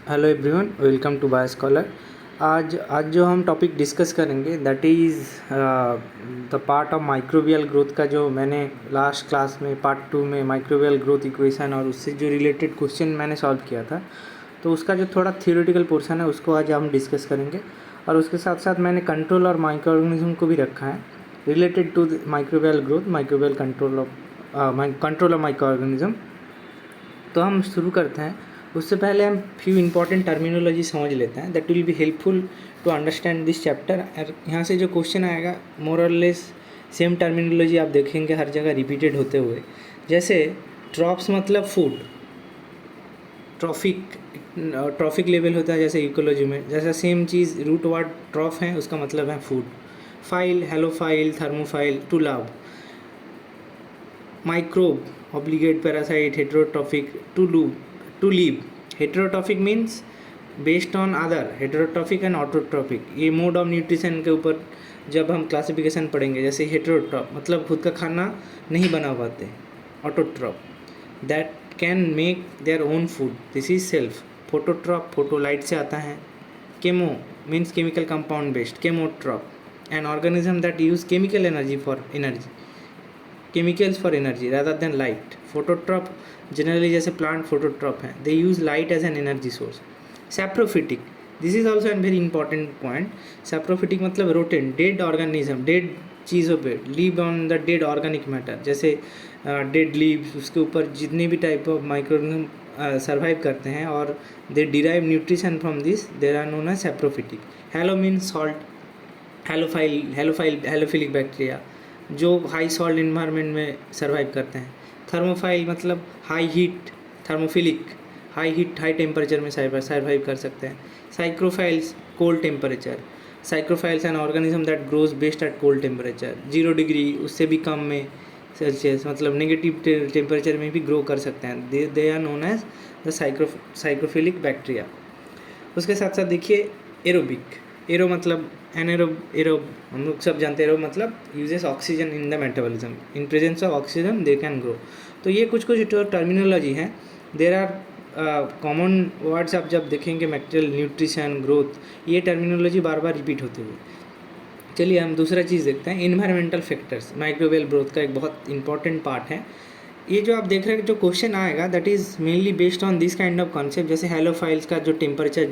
Hello everyone, welcome to bio scholar. आज जो हम टॉपिक डिस्कस करेंगे that is the part of microbial growth का, जो मैंने लास्ट क्लास में पार्ट 2 में माइक्रोबियल ग्रोथ इक्वेशन और उससे जो रिलेटेड क्वेश्चन मैंने सॉल्व किया था, तो उसका जो थोड़ा थियोरेटिकल पोर्शन है उसको आज हम डिस्कस करेंगे। और उसके साथ साथ मैंने कंट्रोल और माइक्रो ऑर्गेनिज्म को भी रखा है related to microbial growth, microbial control of micro organism. तो हम शुरू करते हैं। उससे पहले हम फ्यू इंपॉर्टेंट टर्मिनोलॉजी समझ लेते हैं that will be helpful to understand this chapter. और यहाँ से जो क्वेश्चन आएगा मोर और लेस सेम टर्मिनोलॉजी आप देखेंगे हर जगह रिपीटेड होते हुए। जैसे ट्रॉप्स मतलब फूड, ट्रॉफिक लेवल होता है जैसे इकोलॉजी में, जैसा सेम चीज़ रूट वर्ड ट्रॉफ है उसका मतलब है food. Phile, halophile, thermophile, to love. Microbe, obligate parasite, heterotrophic, to live. Heterotrophic means based on other, heterotrophic and autotrophic। ये मोड ऑफ न्यूट्रिशन के ऊपर जब हम क्लासिफिकेशन पढ़ेंगे, जैसे हेटेरोट्रॉप मतलब खुद का खाना नहीं बना पाते, autotroph that can make their own food, this is self. Phototroph, photo light से आता है। Chemo means chemical compound based, chemotroph an organism that use chemical energy for energy, chemicals for energy rather than light। phototroph generally जैसे plant phototroph हैं, they use light as an energy source। saprophytic, this is also a very important point। saprophytic मतलब rodent, dead organism, dead चीज़ों पे, live on the dead organic matter, जैसे dead leaves, उसके ऊपर जितने भी टाइप ऑफ माइक्रोऑर्गेनिज्म सर्वाइव करते हैं और they derive nutrition from this, there are known as saprophytic। Halo means salt, halophilic bacteria जो हाई सॉल्ट इन्वायरमेंट में सर्वाइव करते हैं। थर्मोफाइल मतलब high heat, thermophilic high heat high temperature में survive कर सकते हैं। Psychrophiles cold temperature, psychrophiles an organism that grows best at cold temperature, 0 degree उससे भी कम में सेल्सियस मतलब नेगेटिव टेम्परेचर में भी ग्रो कर सकते हैं। They are known as the psychrophilic bacteria. उसके साथ साथ देखिए एरोबिक, एरो मतलब एनएरोब, एरोब हम लोग सब जानते हैं। एरोब मतलब uses oxygen in the metabolism, in presence of oxygen they can grow. तो ये कुछ टर्मिनोलॉजी हैं। देर आर कॉमन वर्ड्स आप जब देखेंगे मैटेरियल, न्यूट्रिशन, ग्रोथ, ये टर्मिनोलॉजी बार बार रिपीट होती हुई। चलिए हम दूसरा चीज़ देखते हैं, इन्वायरमेंटल फैक्टर्स माइक्रोबियल ग्रोथ का एक बहुत इंपॉर्टेंट पार्ट है। ये जो आप देख रहे हैं जो क्वेश्चन आएगा that is mainly based on this kind of concept. जैसे हेलोफाइल्स का जो टेम्परेचर,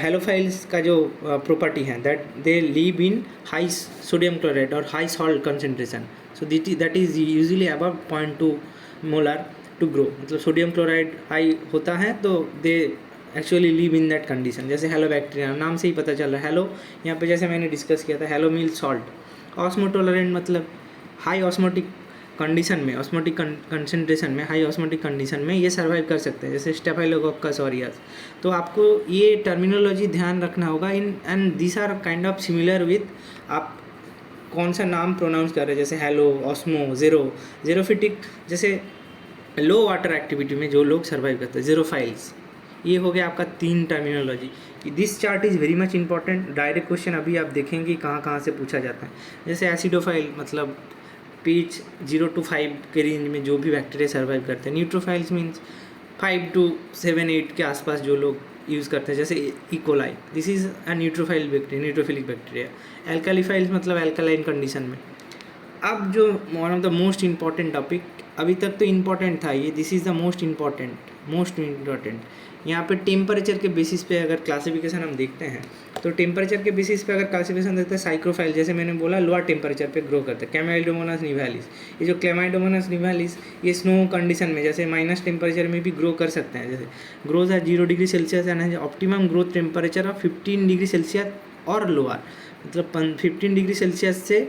हेलोफाइल्स का जो प्रॉपर्टी है that they live in high sodium chloride और high salt concentration, so that is usually above 0.2 molar to grow. मतलब sodium chloride high होता है तो they actually live in that condition. जैसे हेलो बैक्टीरिया, नाम से ही पता चल रहा है हेलो, यहाँ पे जैसे मैंने डिस्कस किया था हेलो मील सॉल्ट। ऑस्मोटोलरेंट मतलब हाई ऑस्मोटिक कंडीशन में, ऑस्मोटिक कंसनट्रेशन में, हाई ऑस्मोटिक कंडीशन में ये सर्वाइव कर सकते हैं, जैसे स्टेफाइलोकोकस ऑरियस। तो आपको ये टर्मिनोलॉजी ध्यान रखना होगा in, and this are kind of similar with आप कौन सा नाम प्रोनाउंस कर रहे हैं, जैसे हेलो, ऑस्मो, जेरोफिटिक, जैसे लो वाटर एक्टिविटी में जो लोग सर्वाइव करते हैं, जेरोफाइल्स। ये हो गया आपका 3 terminology. This chart is very much important. Direct question अभी आप देखेंगे कहाँ कहाँ से पूछा जाता है। जैसे एसिडोफाइल मतलब पीच 0 to 5 के रेंज में जो भी बैक्टीरिया सर्वाइव करते हैं। न्यूट्रोफाइल्स मीन्स 5 to 7, 8 के आसपास जो लोग यूज़ करते हैं, जैसे E coli, this is a neutrophile bacteria, neutrophilic bacteria. Alkaliphiles मतलब एल्कालाइन कंडीशन में। अब जो one of the most important topic, अभी तक तो इम्पॉर्टेंट था ये, this is the most important. यहाँ पे टेम्परेचर के बेसिस पे अगर क्लासिफिकेशन हम देखते हैं, तो टेम्परेचर के बेसिस पे अगर क्लासिफिकेशन देखते हैं, साइक्रोफाइल जैसे मैंने बोला लोअर टेम्परेचर पे ग्रो करते हैं। क्लेमाइडोमोनास निवालिस, ये जो क्लेमाइडोमोनास निवालिस ये स्नो कंडीशन में जैसे माइनस टेम्परेचर में भी ग्रो कर सकते हैं। जैसे ग्रोथ है 0 degree Celsius and optimum growth temperature of 15 degree Celsius और लोअर, मतलब 15 डिग्री सेल्सियस से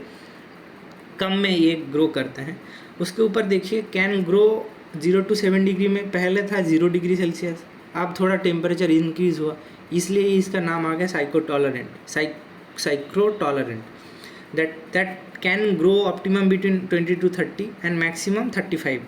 कम में ये ग्रो करते हैं। उसके ऊपर देखिए कैन ग्रो 0 to 7 डिग्री में, पहले था 0 डिग्री सेल्सियस, अब थोड़ा टेम्परेचर इंक्रीज़ हुआ, इसलिए इसका नाम आ गया psychrotolerant. That can grow optimum between 20 to 30 and maximum 35।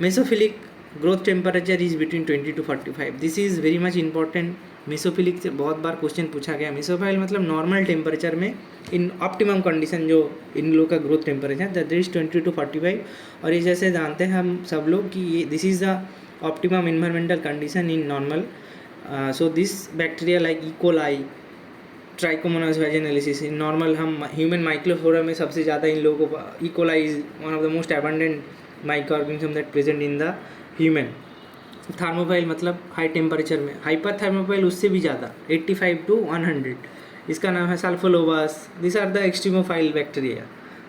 Mesophilic growth temperature is between 20 to 45। This is very much important. Mesophilic से बहुत बार क्वेश्चन पूछा गया। मेसोफाइल मतलब नॉर्मल टेम्परेचर में इन ऑप्टिमम कंडीशन जो इन लोग का growth temperature that is 20 to 45। और ये जैसे जानते हैं हम सब लोग कि ये this is the optimum environmental condition in normal so this bacteria like E coli, Trichomonas vaginalis, in normal हम ह्यूमन माइक्रोफ्लोरा में सबसे ज़्यादा इन लोगों को E coli is one of the most abundant micro organism that present in the human. Thermophile मतलब high temperature में, hyper thermophile उससे भी ज़्यादा 85 to 100, इसका नाम है Sulfolobus. This are the extremophile bacteria.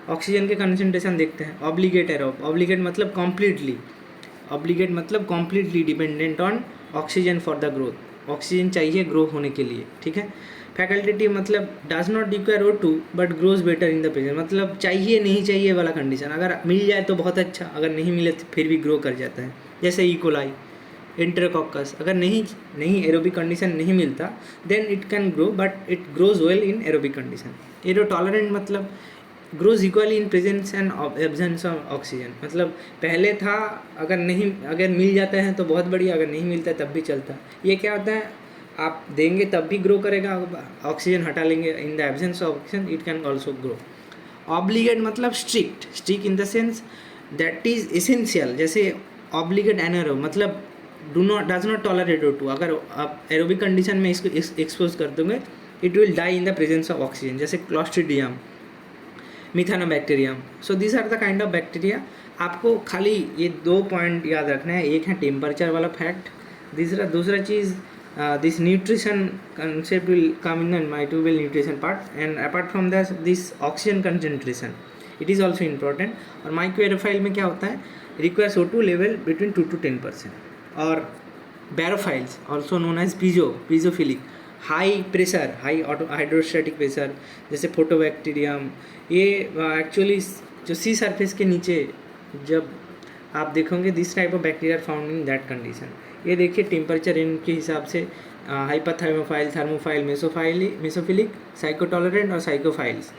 Oxygen के कंसंट्रेशन देखते हैं। ऑब्लिगेट एरोब, ऑब्लिगेट मतलब कम्प्लीटली, ऑब्लिगेट मतलब completely dependent on oxygen for the growth, oxygen चाहिए ग्रो होने के लिए, ठीक है। फैकल्टेटिव मतलब does not require O2 but grows better in the present, मतलब चाहिए नहीं चाहिए वाला कंडीशन, अगर मिल जाए तो बहुत अच्छा, अगर नहीं मिले तो फिर भी ग्रो कर जाता है। जैसे इकोलाई, एंटेरोकॉकस, अगर नहीं एरोबिक कंडीशन नहीं मिलता then it can grow but it grows well in aerobic condition. Aero tolerant मतलब grows equally in presence and absence of oxygen, मतलब पहले था अगर मिल जाता है तो बहुत बढ़िया, अगर नहीं मिलता तब भी चलता। ये क्या होता है, आप देंगे तब भी ग्रो करेगा, ऑक्सीजन हटा लेंगे in the absence of oxygen it can also grow. Obligate मतलब strict in the sense that is essential, जैसे ऑब्लिगेट एनारोब मतलब डज नॉट टॉलरेट O2, अगर आप एरोबिक कंडीशन में इसको एक्सपोज कर दोगे it will die in the presence of oxygen, जैसे Clostridium, Methanobacterium. So this are the kind of bacteria. आपको खाली ये 2 पॉइंट याद रखना है, एक है टेम्परेचर वाला फैक्ट, दूसरा चीज़ this nutrition concept will come in microbial nutrition part, and apart from this oxygen concentration it is also important. और माइक्रो एरोफाइल में क्या होता है, requires O2 level between 2 to 10%। और barophiles also known as piezophilic, high pressure, high hydrostatic pressure, जैसे Photobacterium. ये actually जो सी surface के नीचे जब आप देखोगे this type of bacteria found in that condition. ये देखिए टेम्परेचर इनके हिसाब से हाइपरथर्मोफाइल, थर्मोफाइल, मेसोफिलिक, साइकोटॉलरेंट और साइकोफाइल्स।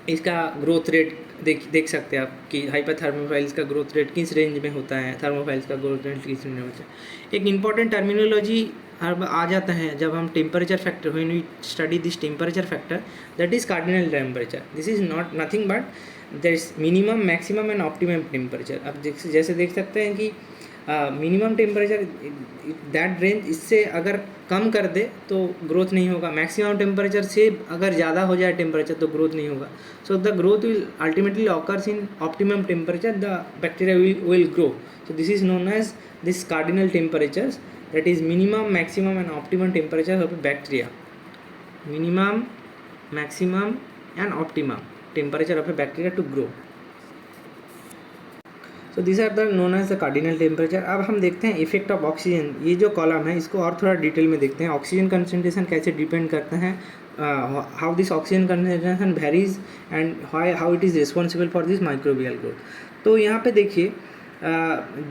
इसका ग्रोथ रेट देख सकते हैं आप कि हाइपरथर्मोफाइल्स का ग्रोथ रेट किस रेंज में होता है, थर्मोफाइल्स का ग्रोथ रेट किस रेंज में होता है। एक इम्पॉर्टेंट टर्मिनोलॉजी अब आ जाता है जब हम temperature factor, when we study this temperature factor that is cardinal temperature. This is not nothing but there is minimum, maximum and optimum temperature. अब जैसे देख सकते हैं कि मिनिमम टेम्परेचर दैट रेंज, इससे अगर कम कर दे तो ग्रोथ नहीं होगा, मैक्सिमम टेम्परेचर से अगर ज़्यादा हो जाए टेम्परेचर तो ग्रोथ नहीं होगा। So the growth will ultimately occurs in optimum temperature, the bacteria will grow. So this is known as this cardinal temperatures, that is minimum, maximum and optimum temperature of a bacteria. Minimum, maximum and optimum temperature of a bacteria to grow. So these are the known as the cardinal temperature. अब हम देखते हैं effect of oxygen. ये जो column है इसको और थोड़ा डिटेल में देखते हैं। ऑक्सीजन कंसंट्रेशन कैसे डिपेंड करता है, how this oxygen concentration varies and how it is responsible for this microbial growth. तो यहाँ पे देखिए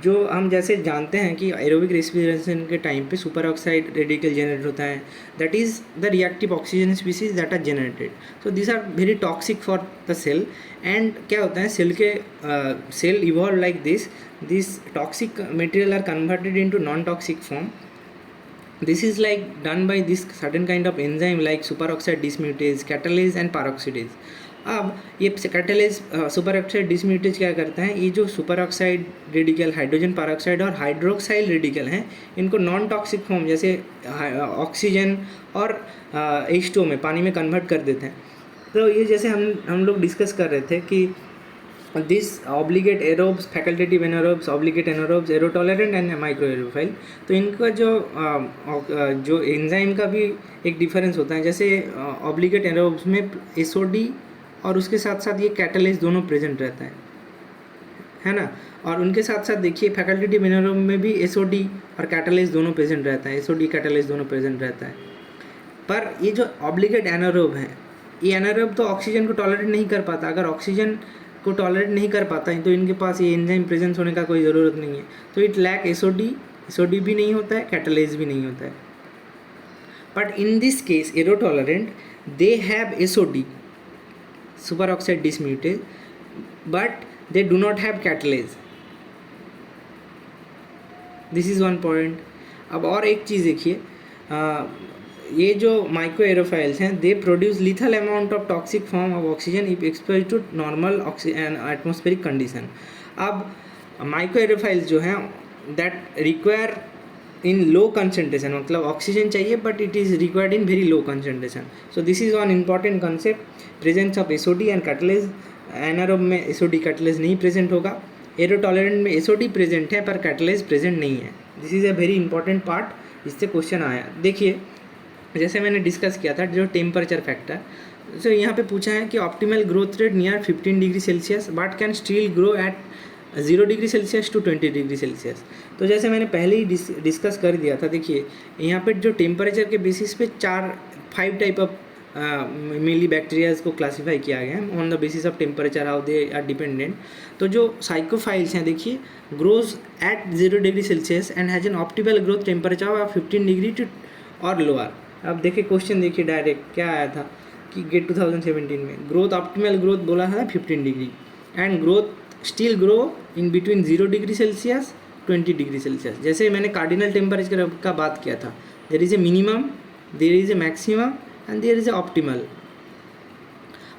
जो हम जैसे जानते हैं कि एरोबिक रेस्पिरेशन के टाइम पे सुपर ऑक्साइड रेडिकल जनरेट होता है, that is the reactive oxygen species that are generated. So this are very toxic for the cell. And क्या होता है, cell evolve like this toxic material are converted into non toxic form. This is like done by this certain kind of enzyme like superoxide dismutase, catalase and peroxidase. अब ये catalase super oxide dismutase क्या करता है, ये जो super oxide radical hydrogen peroxide और hydroxyl radical हैं इनको नॉन टॉक्सिक फॉर्म जैसे ऑक्सीजन और H2O में, पानी में कन्वर्ट कर देते हैं। तो ये जैसे हम लोग डिस्कस कर रहे थे कि this obligate aerobes, facultative anaerobes, obligate anaerobes, aerotolerant and micro aerophile. तो इनका जो एंजाइम का भी एक डिफरेंस होता है। जैसे ऑब्लिगेट एनारोब्स में SOD और उसके साथ साथ ये कैटलेज दोनों प्रेजेंट रहता है ना। और उनके साथ साथ देखिए फैकल्टेटिव एनारोब में भी SOD और कैटलेज दोनों प्रेजेंट रहता है, SOD कैटलेज दोनों प्रेजेंट रहता है। पर ये जो ऑब्लिगेट एनारोब है, ये एनारोब तो ऑक्सीजन को टॉलरेट नहीं कर पाता। अगर ऑक्सीजन को टॉलरेट नहीं कर पाता है तो इनके पास ये एंजाइम प्रेजेंस होने का कोई ज़रूरत नहीं है। तो इट लैक SOD भी नहीं होता है, कैटलेज भी नहीं होता है। But in this case aerotolerant they have SOD, superoxide dismutase, but they do not have catalase. This is one point. अब और एक चीज़ देखिए, ये जो माइक्रो एरोफाइल्स हैं they produce lethal amount of toxic form of oxygen if expose to normal atmospheric condition. अब micro aerophiles जो हैं that require in low concentration, मतलब ऑक्सीजन चाहिए but it is required in very low concentration. So this is one important concept, presence of SOD and catalase. Anaerobe में SOD catalase नहीं present होगा. Aerotolerant में SOD present है पर catalase present नहीं है. This is a very important part, इससे question आया. देखिए जैसे मैंने डिस्कस किया था जो टेम्परेचर फैक्टर, तो यहाँ पे पूछा है कि optimal growth rate near 15 degree Celsius but can still grow at 0 degree Celsius to 20 degree Celsius. तो जैसे मैंने पहले ही डिस्कस कर दिया था, देखिए यहाँ पे जो टेम्परेचर के बेसिस पे 5 टाइप ऑफ मेनली बैक्टीरियाज को क्लासीफाई किया गया है on the basis of temperature how they are dependent. तो जो साइकोफाइल्स हैं देखिए, grows at 0 degree Celsius and has an optimal growth temperature of 15 degree to और लोअर. अब देखिए क्वेश्चन देखिए डायरेक्ट क्या आया था कि गेट 2017 में ग्रोथ ऑप्टिमल ग्रोथ बोला था 15 degree and growth still grow in between 0 degree Celsius 20 degree Celsius. जैसे मैंने कार्डिनल टेम्परेचर का बात किया था, there is a minimum, there is a maximum and there is a optimal.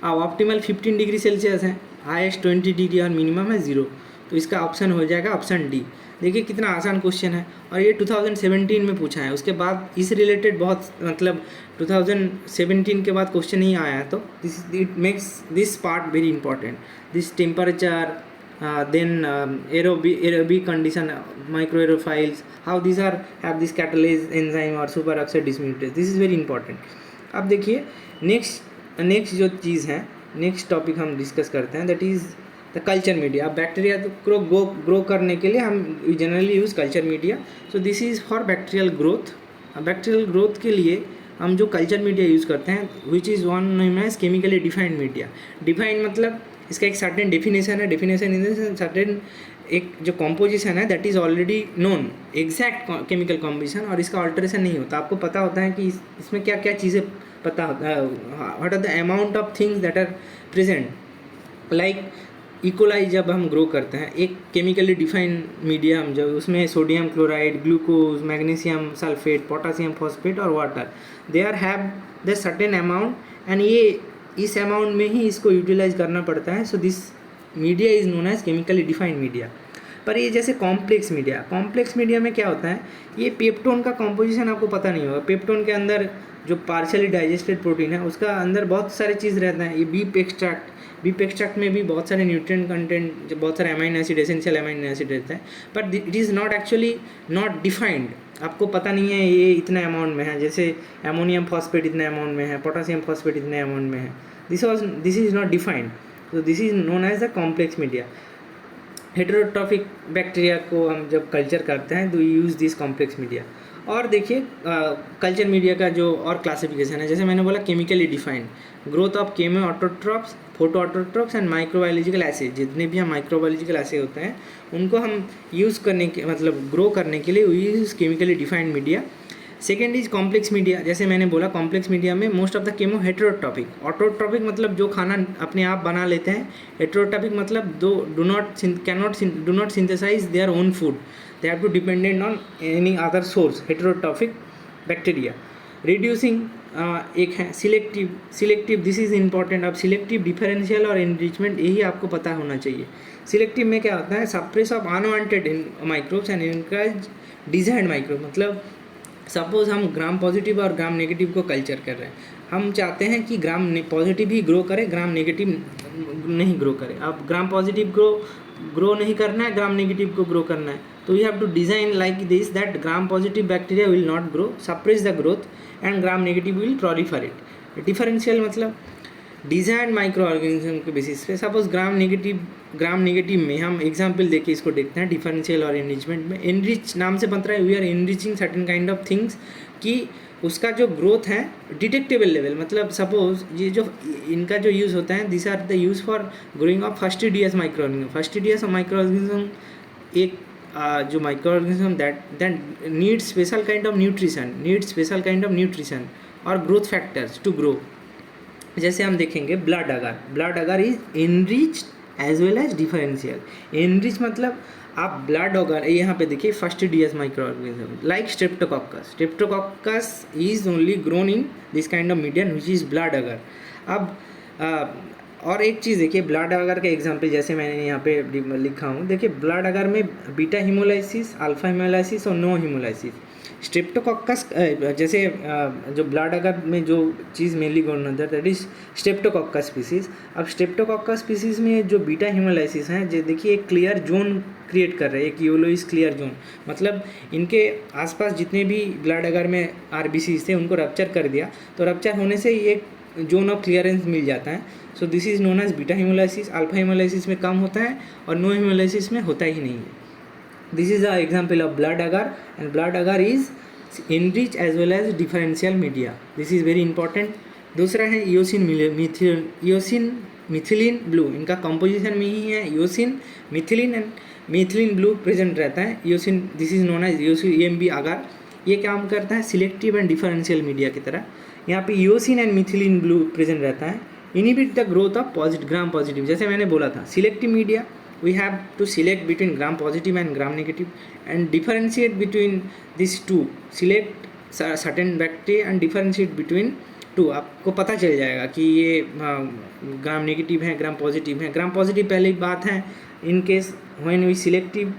अब ऑप्टिमल 15 डिग्री सेल्सियस है, हाईएस्ट 20 डिग्री और minimum है 0. तो इसका ऑप्शन हो जाएगा ऑप्शन डी. देखिए कितना आसान क्वेश्चन है और ये 2017 में पूछा है. उसके बाद इस रिलेटेड बहुत मतलब 2017 के बाद क्वेश्चन नहीं आया, तो this it makes this part very important. This temperature then aerobic condition, microaerophiles, how these are have this catalase enzyme or superoxide dismutase. This is very important. अब देखिए नेक्स्ट जो चीज़ है, नेक्स्ट टॉपिक हम discuss करते हैं, that is the culture media. अब bacteria को grow करने के लिए हम generally use culture media. So this is for bacterial growth. Bacterial growth के लिए हम जो कल्चर मीडिया यूज़ करते हैं which is one name as chemically defined media. Defined मतलब इसका एक सर्टेन डेफिनेशन है. डेफिनेशन इन सर्टेन एक जो कॉम्पोजिशन है that is already known, exact chemical composition, और इसका ऑल्टरेशन नहीं होता. आपको पता होता है कि इसमें क्या क्या चीज़ें पता होता है, what are the amount of things that are present. Like E coli जब हम ग्रो करते हैं, एक केमिकली डिफाइंड मीडियम जब उसमें sodium chloride, glucose, magnesium sulphate, potassium phosphate और water, they are have the certain amount and ये इस अमाउंट में ही इसको यूटिलाइज करना पड़ता है. So this media is known as chemically defined media. पर ये जैसे कॉम्प्लेक्स मीडिया में क्या होता है, ये पेप्टोन का कॉम्पोजिशन आपको पता नहीं होगा. पेप्टोन के अंदर जो पार्शियली डाइजेस्टेड प्रोटीन है उसका अंदर बहुत सारे चीज़ रहते हैं. ये बीफ एक्सट्रैक्ट में भी बहुत सारे न्यूट्रिएंट कंटेंट, बहुत सारे amino acid, essential amino acid रहते हैं, but it is not actually not defined. आपको पता नहीं है ये इतने अमाउंट में है. जैसे अमोनियम फॉस्फेट इतने अमाउंट में है, पोटासियम फॉस्फेट इतने अमाउंट में है. This is not defined. So this is known as the complex media. Heterotrophic bacteria को हम जब कल्चर करते हैं तो यूज़ दिस कॉम्प्लेक्स मीडिया. और देखिए कल्चर मीडिया का जो और क्लासिफिकेशन है, जैसे मैंने बोला chemically defined, growth of chemo autotrophs, photo autotrophs and microbiological assay. जितने भी हम माइक्रोबायोलॉजिकल एसे होते हैं उनको हम यूज़ करने के मतलब ग्रो करने के लिए we use chemically defined media. Second is complex media. जैसे मैंने बोला कॉम्प्लेक्स मीडिया में most of the chemo heterotrophic. Autotrophic मतलब जो खाना अपने आप बना लेते हैं. हेटेरोट्रॉपिक मतलब do not synthesize their own food, they have to dependent on any other source. Heterotrophic bacteria. Reducing एक है सिलेक्टिव. This is important. अब सिलेक्टिव, डिफरेंशियल और एनरिचमेंट यही आपको पता होना चाहिए. सिलेक्टिव में क्या होता है, suppress of unwanted microbes and encourage desired microbe. मतलब सपोज हम ग्राम पॉजिटिव और ग्राम नेगेटिव को कल्चर कर रहे हैं, हम चाहते हैं कि ग्राम पॉजिटिव ही ग्रो करे, ग्राम नेगेटिव नहीं ग्रो करे. अब ग्राम पॉजिटिव ग्रो नहीं करना है, ग्राम नेगेटिव को ग्रो करना है, तो you have to design like this that gram positive bacteria will not grow, suppress the growth and gram negative will proliferate. Differential मतलब डिजायर्ड माइक्रो ऑर्गेनिज्म के basis पे. सपोज ग्राम नेगेटिव में हम example देके इसको देखते हैं. डिफरेंशियल और एनरिचमेंट में, एनरिच नाम से बनता है, we are enriching certain kind of things कि उसका जो ग्रोथ है डिटेक्टेबल लेवल. मतलब सपोज ये जो इनका जो यूज़ होता है, this are the use for growing of fastidious micro organism. Fastidious micro organism एक जो micro organism that need special kind of nutrition और ग्रोथ फैक्टर्स टू ग्रो. जैसे हम देखेंगे blood agar is enrich as well as differential. Enrich मतलब आप blood agar यहाँ पे देखिए fastidious micro organism like Streptococcus is only grown in this kind of medium which is blood agar. अब और एक चीज़ देखिए, ब्लड अगर का एग्जांपल जैसे मैंने यहाँ पे लिखा हूँ, देखिए ब्लड अगर में बीटा हीमोलाइसिस, अल्फा हीमोलाइसिस और नो हीमोलाइसिस. स्ट्रेप्टोकोक्कस जैसे जो ब्लड अगर में जो चीज़ मेनली गोन होता है दैट इज स्ट्रेप्टोकोक्कस स्पीसीज। अब स्ट्रेप्टोकोक्कस स्पीसीज में जो बीटा हिमोलाइसिस हैं, जो देखिए एक क्लियर जोन क्रिएट कर रहे हैं, एक यूलोइस क्लियर जोन, मतलब इनके आसपास जितने भी ब्लड अगर में आरबीसीज थे उनको रप्चर कर दिया, तो रप्चर होने से ये जोन ऑफ क्लियरेंस मिल जाता है। So this is known as beta hemolysis. Alpha hemolysis में कम होता है और नो हिमोलाइसिस में होता ही नहीं है। This is the example of blood agar, and blood agar is enriched as well as differential media. This is very important. दूसरा है ईओसिन मिथिलीन ब्लू, इनका कंपोजिशन में ही है eosin methylene and methylene blue present रहता है। Eosin this is known as eosin EMB agar, ये काम करता है सिलेक्टिव एंड डिफरेंशियल मीडिया की तरह। यहाँ पे eosin and methylene blue present रहता है। Inhibit the growth of gram positive, जैसे मैंने बोला था selective media we have to select between gram positive and gram negative and differentiate between these two, select certain bacteria and differentiate between two। आपको पता चल जाएगा कि ये ग्राम नेगेटिव है, ग्राम पॉजिटिव है। ग्राम पॉजिटिव पहले बात है, in case when we selective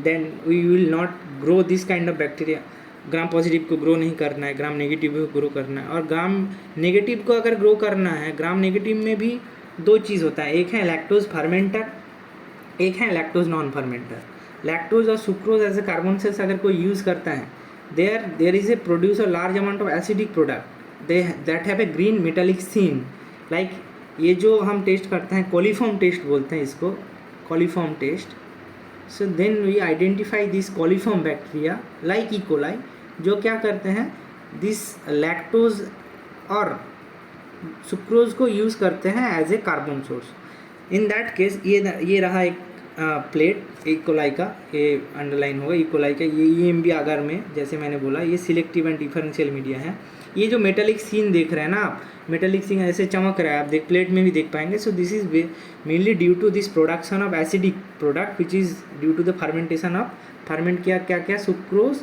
then we will not grow this kind of bacteria. Gram positive को ग्रो नहीं करना है, ग्राम नेगेटिव को ग्रो करना है। और ग्राम नेगेटिव को अगर ग्रो करना है, ग्राम नेगेटिव में भी दो चीज़ होता है, एक है लैक्टोज फर्मेंटर, एक है लैक्टोज नॉन फर्मेंटर। लैक्टोज और sucrose as a carbon cells अगर कोई यूज़ करता है, there is a produce a large amount of acidic product that have a green metallic sheen. Like ये जो हम टेस्ट करते हैं कोलीफॉर्म टेस्ट बोलते हैं इसको, coliform test. So then we identify this coliform bacteria like E coli, जो क्या करते हैं दिस लैक्टोज और सुक्रोज को यूज़ करते हैं as a carbon source. In that case ये रहा एक प्लेट ई कोलाई का, ये अंडरलाइन होगा ई कोलाई का। ये EMB agar में जैसे मैंने बोला ये सिलेक्टिव एंड डिफरेंशियल मीडिया है। ये जो मेटालिक सीन देख रहे हैं ना आप, मेटालिक सीन ऐसे चमक रहा है, आप प्लेट में भी देख पाएंगे। So this is mainly due to this production of acidic product which is due to the fermentation of, ferment किया क्या सुक्रोज,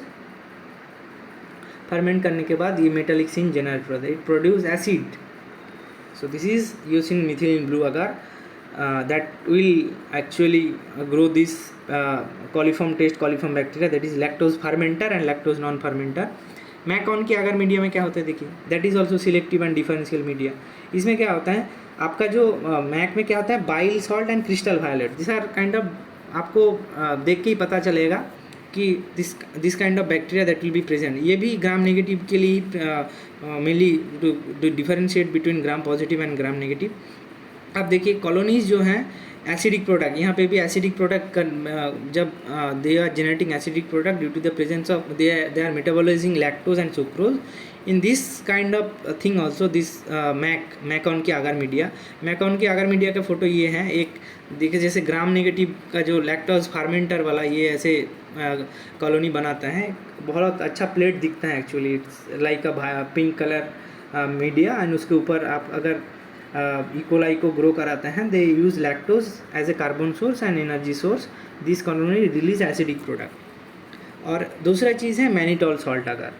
फर्मेंट करने के बाद ये मेटालिक सीन जनरेट होता है, it produce acid. So this is eosin methylene blue agar that will actually grow this coliform bacteria, that is lactose fermenter and lactose non fermenter। MECON के अगर मीडिया में क्या होता है देखिए, that is also selective and differential media. इसमें क्या होता है आपका जो मैक में क्या होता है bile salt and crystal violet, this are kind of, आपको देख के ही पता चलेगा कि this kind of bacteria that will be present. ये भी ग्राम नेगेटिव के लिए mainly to differentiate between gram positive and gram negative. अब देखिए कॉलोनीज जो हैं एसिडिक प्रोडक्ट, यहाँ पे भी एसिडिक प्रोडक्ट जब they are generating acidic product due to the presence of they are metabolizing lactose and sucrose in this kind of thing also this MacConkey agar media. MECON की agar media का photo ये है, एक देखिए जैसे gram negative का जो lactose फार्मेंटर वाला ये ऐसे कॉलोनी बनाता है, बहुत अच्छा प्लेट दिखता है actually, it's like a pink colour media and उसके ऊपर आप अगर ई कोलाई को ग्रो कराते हैं, they use lactose as a carbon source and energy source, this colony release acidic product. और दूसरा चीज़ है मैनिटोल सॉल्ट agar।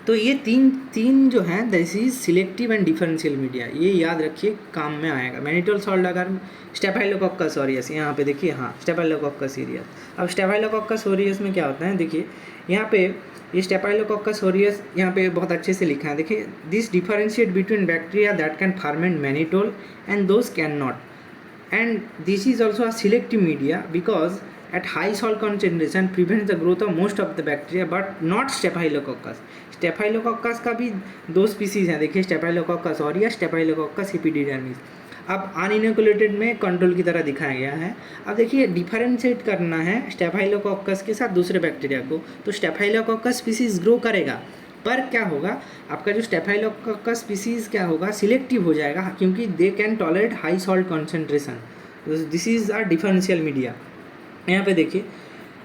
तो ये तीन जो है this is selective and differential media, ये याद रखिए काम में आएगा। मैनिटोल सॉल्ट agar स्टेफाइलोकोक्कस ऑरियस, यहाँ पे देखिए हाँ स्टेफाइलोकोक्कस ऑरियस। अब स्टेफाइलोकोक्कस ऑरियस में क्या होता है देखिए, यहाँ पे ये स्टेफाइलोकोक्कस ऑरियस यहाँ पे बहुत अच्छे से लिखा है, देखिए this differentiate between bacteria that can ferment mannitol and those can not, and this is also a selective media because at high salt concentration prevents the growth of most of the bacteria but not Staphylococcus। Staphylococcus का भी दो species हैं देखिए, Staphylococcus aureus, Staphylococcus epidermis। अब अनइनोकुलेटेड में control की तरह दिखाया गया है। अब देखिए डिफरेंशिएट करना है Staphylococcus के साथ दूसरे बैक्टीरिया को, तो Staphylococcus स्पीसीज ग्रो करेगा, पर क्या होगा आपका जो Staphylococcus स्पीसीज क्या होगा सिलेक्टिव हो जाएगा, क्योंकि they can tolerate high salt concentration. This is a differential media. यहाँ पे देखिए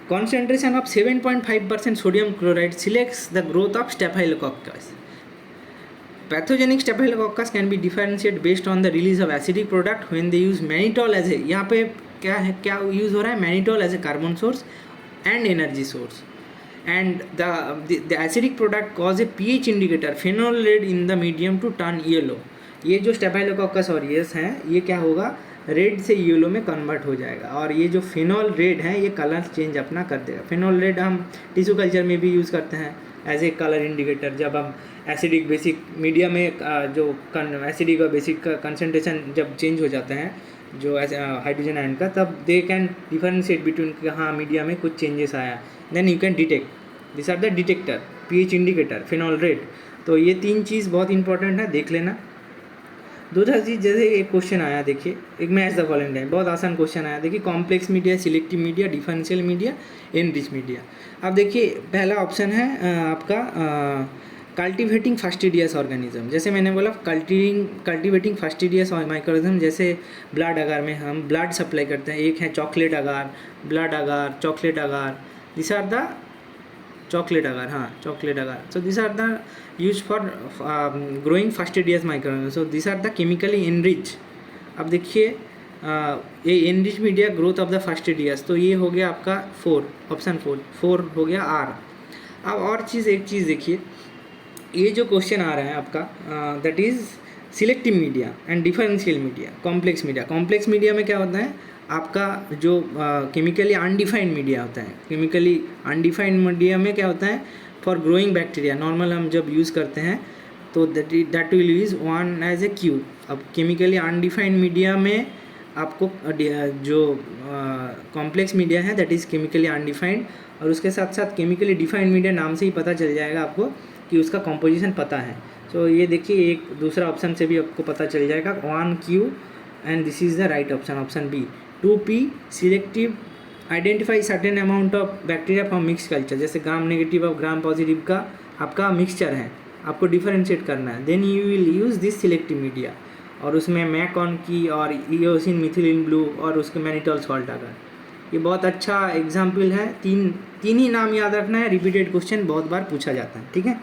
concentration of 7.5% sodium chloride selects the growth of Staphylococcus. Pathogenic Staphylococcus can be differentiate based on the release of acidic product when they use mannitol as a, यहाँ पे क्या है क्या use हो रहा है mannitol as a carbon source and energy source, and the acidic product cause a pH indicator phenol red in the medium to turn yellow. ये जो स्टेफाइलोकोक्कस ऑरियस हैं ये क्या होगा रेड से येलो में कन्वर्ट हो जाएगा, और ये जो फिनॉल रेड है ये कलर चेंज अपना कर देगा। फिनॉल रेड हम टिश्यू कल्चर में भी यूज़ करते हैं, एज ए कलर इंडिकेटर। जब हम एसिडिक बेसिक मीडिया में जो एसिडिक और बेसिक का कंसनट्रेशन जब चेंज हो जाता है जो हाइड्रोजन आयन का, तब दे कैन डिफरेंशिएट बिटवीन कि हाँ मीडिया में कुछ चेंजेस आया, then you can detect. This are the detector, pH indicator, phenol red. तो ये 3 चीज़ बहुत इंपॉर्टेंट है, देख लेना। दूसरा चीज़, जैसे एक क्वेश्चन आया, देखिए एक मैच द फॉलोइंग टाइम, बहुत आसान क्वेश्चन आया। देखिए complex media, selective media, differential media, enrich media. अब देखिए पहला ऑप्शन है आपका कल्टिवेटिंग फास्टिडियस ऑर्गेनिज्म। जैसे मैंने बोला कल्टिवेटिंग फास्टिडियस माइक्रोऑर्गेनिज्म, जैसे ब्लड अगार में हम ब्लड सप्लाई करते हैं, एक है chocolate agar, blood agar, chocolate agar, this are the chocolate agar, हाँ chocolate agar. So this are the use for growing fastidious microorganism, so this are the chemically enrich. अब देखिए ये enrich media growth of the fastidious, तो ये हो गया आपका 4, option 4 हो गया आर। अब और एक चीज़ देखिए, ये जो क्वेश्चन आ रहा है आपका that is selective media and differential media, complex media. Complex media में क्या होता है, आपका जो केमिकली अनडिफाइंड मीडिया होता है, केमिकली अनडिफाइंड मीडिया में क्या होता है, फॉर ग्रोइंग बैक्टीरिया नॉर्मल हम जब यूज़ करते हैं तो that will use one as a Q. अब केमिकली अनडिफाइंड मीडिया में आपको जो कॉम्प्लेक्स मीडिया है दैट इज़ केमिकली अनडिफाइंड, और उसके साथ साथ केमिकली डिफाइंड मीडिया नाम से ही पता चल जाएगा आपको कि उसका कॉम्पोजिशन पता है। तो ये देखिए एक दूसरा ऑप्शन से भी आपको पता चल जाएगा 1Q, and this is the right option, option B. 2P selective identify certain amount of bacteria from mix culture, जैसे ग्राम नेगेटिव और ग्राम पॉजिटिव का आपका मिक्सचर है, आपको डिफरेंशिएट करना है, then you will use this selective media. और उसमें मैकॉन की और इओसिन मिथिलिन ब्लू और उसके मैनिटोल सॉल्ट अगर, ये बहुत अच्छा एग्जाम्पल है। तीन ही नाम याद रखना है, रिपीटेड क्वेश्चन बहुत बार पूछा जाता है, ठीक है।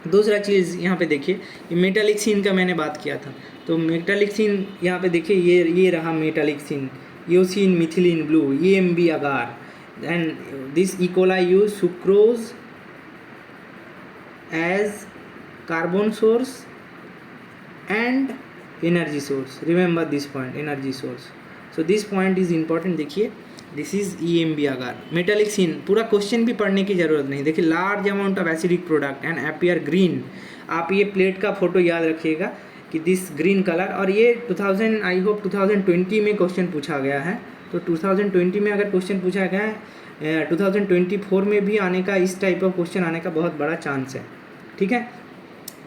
दूसरा चीज़ यहाँ पे देखिए, ये मेटालिक सीन का मैंने बात किया था, तो मेटालिक सीन यहाँ पे देखिए ये रहा metallic sheen, eosin methylene blue, EMB agar, and this E coli use sucrose as carbon source and energy source. Remember this point, energy source, so this point is important. देखिए this is EMB agar. Metallic sheen पूरा question भी पढ़ने की जरूरत नहीं, देखिए large amount of acidic product and appear green. आप ये प्लेट का फोटो याद रखिएगा कि दिस ग्रीन कलर, और ये 2000 आई होप 2020 में क्वेश्चन पूछा गया है, तो 2020 में अगर क्वेश्चन पूछा गया है 2024 में भी आने का, इस टाइप ऑफ क्वेश्चन आने का बहुत बड़ा चांस है, ठीक है।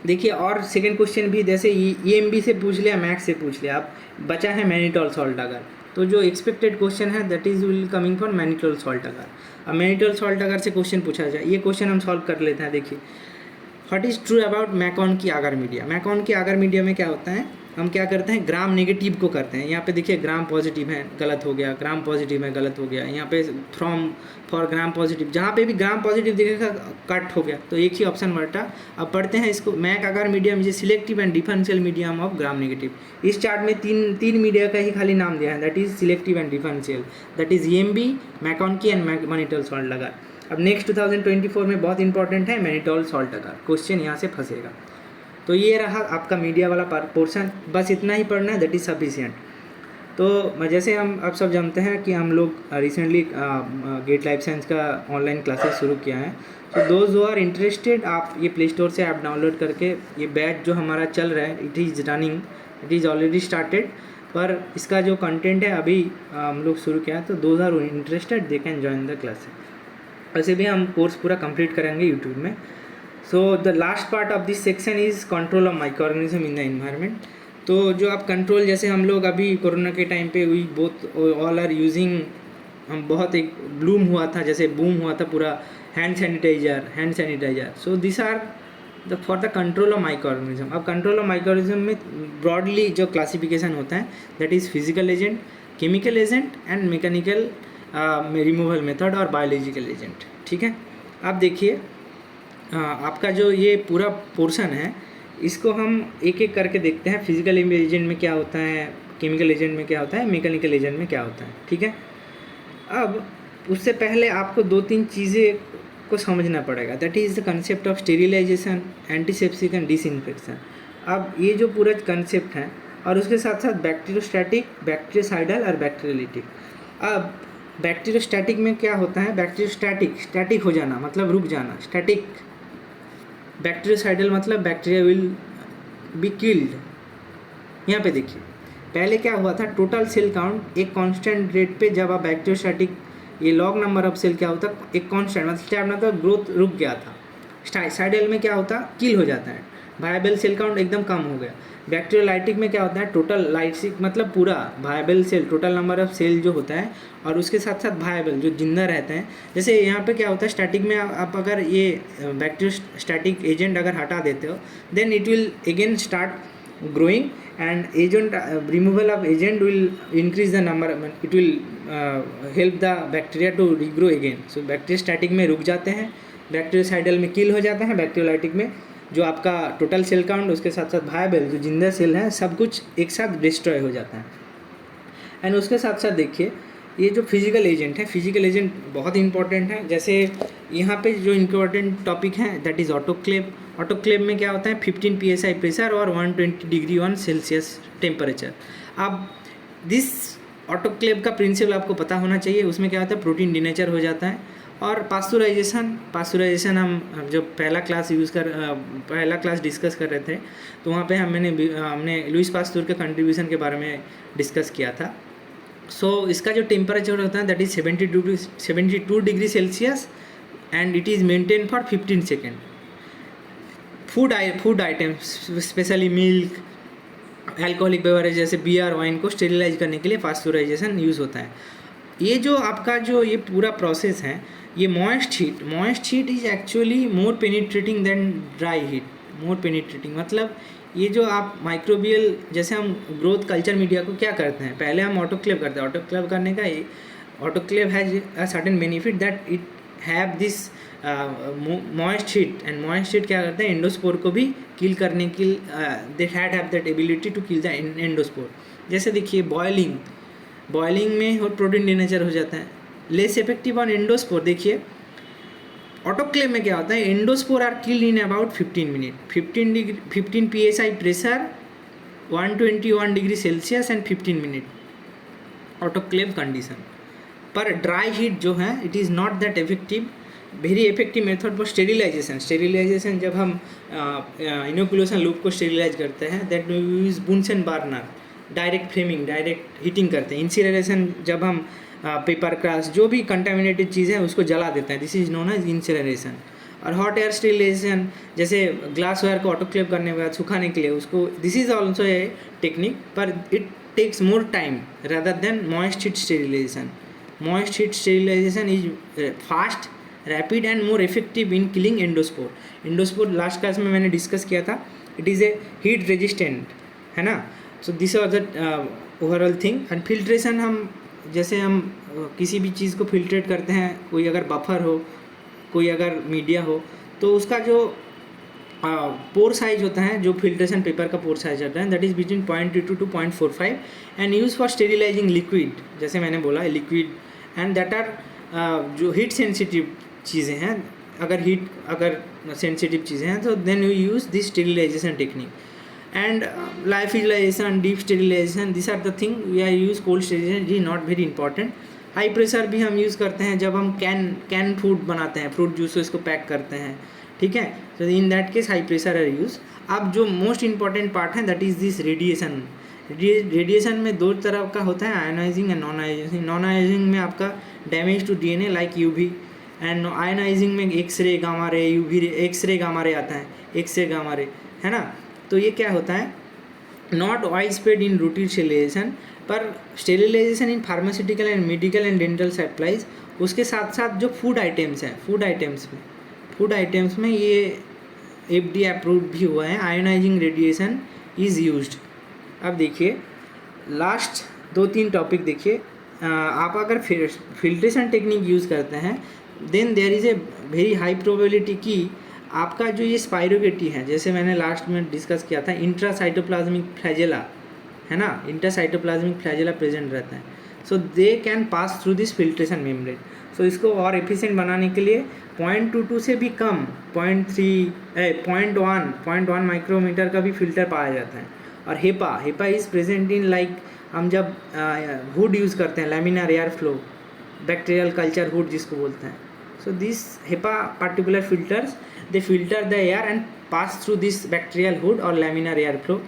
देखिए और सेकंड क्वेश्चन भी जैसे EMB से पूछ लिया, मैक्स से पूछ लिया, अब बचा है मैनिटोल सॉल्ट अगर, तो जो एक्सपेक्टेड क्वेश्चन है that is will coming for mannitol salt अगर। अब मैनिटोल सॉल्ट अगर से क्वेश्चन पूछा जाए, ये क्वेश्चन हम सॉल्व कर लेते हैं। देखिए what is true about MECON की आगर मीडिया। मैकॉन की आगर मीडिया में क्या होता है, हम क्या करते हैं, ग्राम नेगेटिव को करते हैं। यहाँ पे देखिए ग्राम पॉजिटिव है, गलत हो गया, ग्राम पॉजिटिव है, गलत हो गया, यहाँ पे फ्रॉम फॉर ग्राम पॉजिटिव, जहाँ पे भी ग्राम पॉजिटिव दिखेगा कट हो गया, तो एक ही ऑप्शन बटा। अब पढ़ते हैं इसको, Mac agar medium is selective and differential medium of gram negative. इस चार्ट में तीन मीडिया का ही खाली नाम दिया है, that is selective and differential, that is EMB, MacConkey and mannitol salt अगर। अब नेक्स्ट 2024 में बहुत इंपॉर्टेंट है मैनिटोल सॉल्ट अगर, क्वेश्चन यहाँ से फंसेगा। तो ये रहा आपका मीडिया वाला पोर्शन, बस इतना ही पढ़ना है, दैट इज़ सफिशिएंट। तो जैसे हम अब सब जानते हैं कि हम लोग रिसेंटली गेट लाइफ साइंस का ऑनलाइन क्लासेस शुरू किया है, तो दोज हु आर इंटरेस्टेड, आप ये प्ले स्टोर से ऐप डाउनलोड करके, ये बैच जो हमारा चल रहा है it is running, it is already started, पर इसका जो कंटेंट है अभी हम लोग शुरू किया है, तो those are interested they can join the class. वैसे भी हम कोर्स पूरा कंप्लीट करेंगे यूट्यूब में। So the last part of this section is control of micro organism in the environment. तो जो आप कंट्रोल, जैसे हम लोग अभी कोरोना के टाइम पे we both all are using, हम बहुत एक ब्लूम हुआ था, जैसे बूम हुआ था पूरा hand sanitizer. So this are the for the control of micro organism. अब कंट्रोल ऑफ माइक्रो ऑर्गेनिज्म में ब्रॉडली जो क्लासिफिकेशन होता है that is physical agent, chemical agent and mechanical removal method और बायोलॉजिकल एजेंट, ठीक है। आप देखिए आपका जो ये पूरा पोर्शन है इसको हम एक एक करके देखते हैं, फिजिकल एजेंट में क्या होता है, केमिकल एजेंट में क्या होता है, मैकेनिकल एजेंट में क्या होता है, ठीक है। अब उससे पहले आपको 2-3 चीज़ें को समझना पड़ेगा, that is the concept of sterilization, antiseptic and disinfection. अब ये जो पूरा कंसेप्ट है, और उसके साथ साथ बैक्टीरियोस्टैटिक, बैक्टीरियोसाइडल और बैक्टीरियोलिटिक। अब बैक्टीरियोस्टैटिक में क्या होता है, बैक्टीरियोस्टैटिक, स्टैटिक हो जाना मतलब रुक जाना, स्टैटिक बैक्टीरियोसाइडल मतलब बैक्टीरिया विल बी किल्ड। यहाँ पे देखिए पहले क्या हुआ था, टोटल सेल काउंट एक कांस्टेंट रेट पे, जब आप बैक्टीरियोस्टैटिक ये लॉग नंबर ऑफ सेल क्या होता एक कांस्टेंट, मतलब क्या मतलब ग्रोथ रुक गया था। साइडल में क्या होता, किल हो जाता है, वायबल सेल काउंट एकदम कम हो गया। बैक्टीरियोलाइटिक में क्या होता है, टोटल लाइटिक मतलब पूरा viable cell, total number of cell जो होता है, और उसके साथ साथ वायबल जो जिंदा रहते हैं। जैसे यहाँ पे क्या होता है, स्टैटिक में आप अगर ये बैक्टीरियोस्टैटिक एजेंट अगर हटा देते हो, then it will again start growing, and agent removal of agent will increase the number, it will help the bacteria to regrow again. So bacteriostatic में रुक जाते हैं, बैक्टीरियोसाइडल में किल हो जाते हैं, बैक्टीरियोलाइटिक में जो आपका टोटल सेल काउंट उसके साथ साथ वायबल जो जिंदा सेल है सब कुछ एक साथ डिस्ट्रॉय हो जाता है। एंड उसके साथ साथ देखिए ये जो फिजिकल एजेंट है, फिजिकल एजेंट बहुत इंपॉर्टेंट है। जैसे यहाँ पे जो इम्पोर्टेंट टॉपिक है दैट इज़ ऑटोक्लेव। ऑटोक्लेव में क्या होता है, 15 psi प्रेशर और 120 डिग्री ऑन सेल्सियस टेम्परेचर। अब दिस ऑटोक्लेव का प्रिंसिपल आपको पता होना चाहिए। उसमें क्या होता है, प्रोटीन डिनेचर हो जाता है। और पास्चुराइजेशन हम जब पहला क्लास डिस्कस कर रहे थे तो वहाँ पे हमने लुइस पास्चर के कंट्रीब्यूशन के बारे में डिस्कस किया था। इसका जो टेम्परेचर होता है that is 72 degree Celsius and it is maintain for 15 second. Food items specially milk, alcoholic beverage जैसे बियर, वाइन को स्टेरिलाइज करने के लिए पास्चुराइजेशन यूज़ होता है। ये जो आपका जो ये पूरा प्रोसेस है, ये moist heat is actually more penetrating than dry heat. More penetrating मतलब ये जो आप माइक्रोबियल, जैसे हम ग्रोथ कल्चर मीडिया को क्या करते हैं, पहले हम ऑटोक्लेव करते हैं। ऑटोक्लेव करने का autoclave has a certain benefit that it have this moist heat, and moist heat क्या करते हैं, एंडोस्पोर को भी किल करने की they have that ability to kill the endospore. जैसे देखिए बॉयलिंग में और प्रोटीन डिनेचर हो जाता है, लेस इफेक्टिव ऑन एंडोस्पोर। देखिए ऑटोक्लेव में क्या होता है, endospore are killed in about 15 minute, 15 psi pressure, 121 degree Celsius and 15 minute autoclave condition. पर ड्राई हीट जो है it is not that effective. Very effective method for sterilization जब हम इनोकुलेशन लूप को स्टेरिलाइज करते हैं that we use Bunsen burner, direct flaming, direct heating करते हैं। इंसिनरेशन जब हम पेपर क्रास जो भी कंटामिनेटेड चीज़ है उसको जला देते हैं, this is known as incineration. और हॉट एयर स्टेरिलाइजेशन जैसे ग्लास वायर को ऑटोक्लेव करने के बाद सुखाने के लिए उसको, this is also a technique, पर it takes more time rather than moist heat sterilization. Moist heat sterilization is fast, rapid and more effective in killing endospore last class में मैंने डिस्कस किया था। It is a heat resistant, है ना। So this are the overall thing. And filtration, हम जैसे हम किसी भी चीज़ को फिल्ट्रेट करते हैं, कोई अगर बफर हो, कोई अगर मीडिया हो, तो उसका जो पोर साइज होता है, जो फिल्ट्रेशन पेपर का पोर साइज होता है that is between 0.22 to 0.45 and use for sterilizing liquid, जैसे मैंने बोला लिक्विड, एंड दैट आर जो हीट सेंसिटिव चीज़ें हैं, अगर सेंसिटिव चीज़ें हैं तो then you use this sterilization technique. And lyophilization, deep sterilization, these are the thing we are use. cold sterilization is not very important. High pressure भी हम use करते हैं जब हम कैन फूड बनाते हैं, फ्रूट जूस इसको पैक करते हैं, ठीक है। तो in that case high pressure are use. अब जो मोस्ट इंपॉर्टेंट पार्ट है that is this radiation. Radiation में दो तरह का होता है, ionizing and non ionizing. Non ionizing में आपका damage to DNA like UV, and ionizing में X ray, gamma ray, UV ray, X ray gamma ray आता है, एक्सरे गामा रे, है ना। तो ये क्या होता है, not wide spread in routine sterilization, पर sterilization in pharmaceutical and medical and dental supplies. उसके साथ साथ जो फूड आइटम्स में ये FDA अप्रूव्ड भी हुआ है, आयोनाइजिंग रेडिएशन इज़ यूज्ड। अब देखिए लास्ट 2-3 टॉपिक देखिए। आप अगर फिल्ट्रेशन टेक्निक यूज़ करते हैं then there is a very high probability कि आपका जो ये स्पाइरोगेटी है, जैसे मैंने लास्ट में डिस्कस किया था, इंट्रासाइटोप्लाज्मिक फ्लैजेला, है ना, इंट्रासाइटोप्लाज्मिक फ्लैजेला प्रेजेंट रहता है। So they can pass through this filtration membrane. So इसको और एफिशिएंट बनाने के लिए 0.22 से भी कम 0.1 माइक्रोमीटर का भी फिल्टर पाया जाता है। और HEPA is present in like, हम जब हुड यूज़ करते हैं, laminar air flow, bacterial culture hood जिसको बोलते हैं। So these HEPA particular filters they filter the air and pass through this bacterial hood or laminar airflow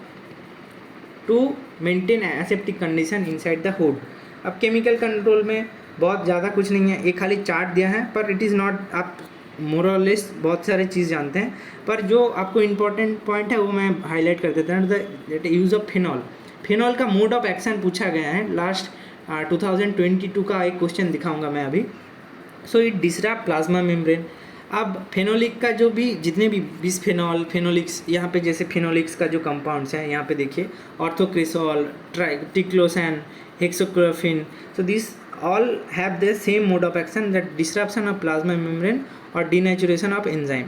to maintain aseptic condition inside the hood. अब chemical control में बहुत ज़्यादा कुछ नहीं है, एक खाली चार्ट दिया है, पर इट इज़ नॉट, आप मोर और लेस बहुत सारे चीज़ जानते हैं, पर जो आपको इम्पोर्टेंट पॉइंट है वो मैं हाईलाइट कर देता हूँ. The use of phenol. Phenol का मोड ऑफ एक्शन पूछा गया है. लास्ट 2022 का एक क्वेश्चन दिखाऊंगा मैं अभी. So it disrupt plasma membrane. अब फेनोलिक का जो भी जितने भी बिसफेनॉल, फेनोलिक्स, यहाँ पे जैसे फेनोलिक्स का जो कंपाउंड्स हैं यहाँ पे देखिए, orthocresol, triclosan, hexachlorophene. So this all have the same mode of action, that disruption of plasma membrane और denaturation of enzyme.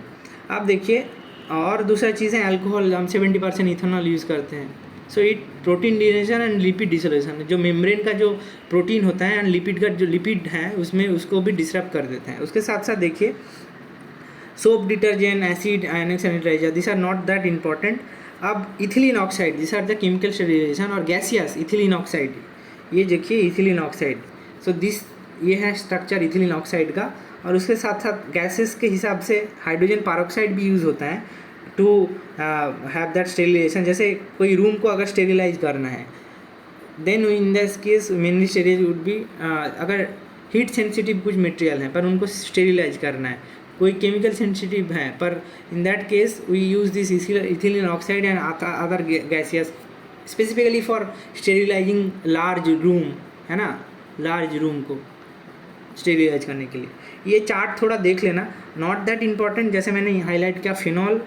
आप देखिए, और दूसरा चीज़ है अल्कोहल. हम 70% इथेनॉल यूज़ करते हैं. So it protein denaturation and lipid dissolution, जो मेम्ब्रेन का जो प्रोटीन होता है एंड लिपिड का जो लिपिड है उसमें उसको भी डिसरप्ट कर देते हैं. उसके साथ साथ देखिए soap, detergent, acid, ionic sanitizer, this are not that important. अब ethylene oxide, this are the chemical sterilization. और गैसियस इथिलीन ऑक्साइड, ये देखिए इथिलीन ऑक्साइड. सो दिस, ये है स्ट्रक्चर इथिलीन ऑक्साइड का. और उसके साथ साथ गैसेस के हिसाब से हाइड्रोजन पैरोक्साइड भी यूज़ होता है टू हैव दैट स्टेरिलाइजेशन. जैसे कोई रूम को अगर स्टेरिलाइज करना है, then in this case mainly sterilize would be, अगर हीट सेंसिटिव कुछ मटेरियल हैं पर उनको स्टेरिलाइज करना है, कोई केमिकल सेंसिटिव है, पर in that case we use this ethylene oxide and other gaseous specifically for sterilizing large room, है ना, लार्ज रूम को स्टेरिलाइज करने के लिए. ये चार्ट थोड़ा देख लेना, नॉट दैट इम्पॉर्टेंट. जैसे मैंने हाईलाइट किया, फिनॉल,